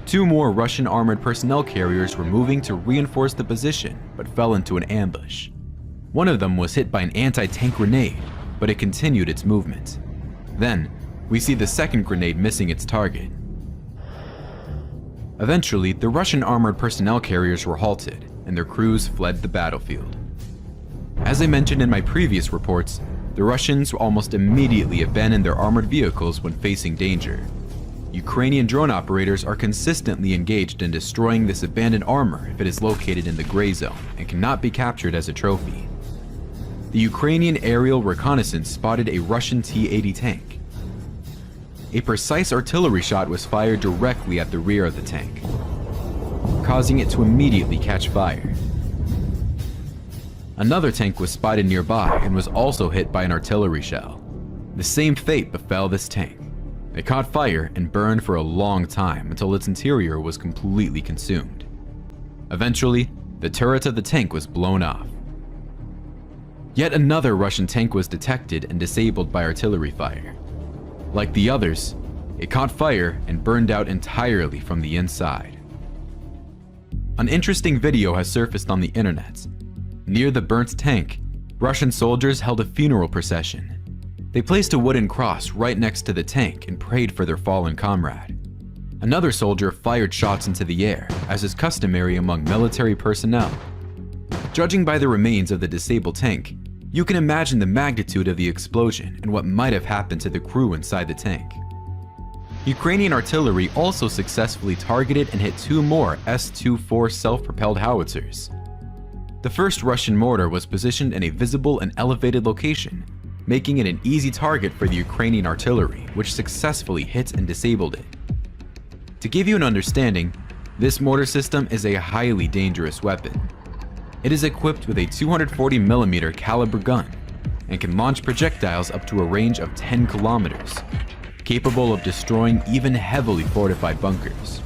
Two more Russian armored personnel carriers were moving to reinforce the position, but fell into an ambush. One of them was hit by an anti-tank grenade, but it continued its movement. Then, we see the second grenade missing its target. Eventually, the Russian armored personnel carriers were halted, and their crews fled the battlefield. As I mentioned in my previous reports, the Russians almost immediately abandoned their armored vehicles when facing danger. Ukrainian drone operators are consistently engaged in destroying this abandoned armor if it is located in the gray zone and cannot be captured as a trophy. The Ukrainian aerial reconnaissance spotted a Russian T-80 tank. A precise artillery shot was fired directly at the rear of the tank, causing it to immediately catch fire. Another tank was spotted nearby and was also hit by an artillery shell. The same fate befell this tank. It caught fire and burned for a long time until its interior was completely consumed. Eventually, the turret of the tank was blown off. Yet another Russian tank was detected and disabled by artillery fire. Like the others, it caught fire and burned out entirely from the inside. An interesting video has surfaced on the internet. Near the burnt tank, Russian soldiers held a funeral procession. They placed a wooden cross right next to the tank and prayed for their fallen comrade. Another soldier fired shots into the air, as is customary among military personnel. Judging by the remains of the disabled tank, you can imagine the magnitude of the explosion and what might have happened to the crew inside the tank. Ukrainian artillery also successfully targeted and hit two more S-24 self-propelled howitzers. The first Russian mortar was positioned in a visible and elevated location, making it an easy target for the Ukrainian artillery, which successfully hit and disabled it. To give you an understanding, this mortar system is a highly dangerous weapon. It is equipped with a 240mm caliber gun and can launch projectiles up to a range of 10 kilometers, capable of destroying even heavily fortified bunkers.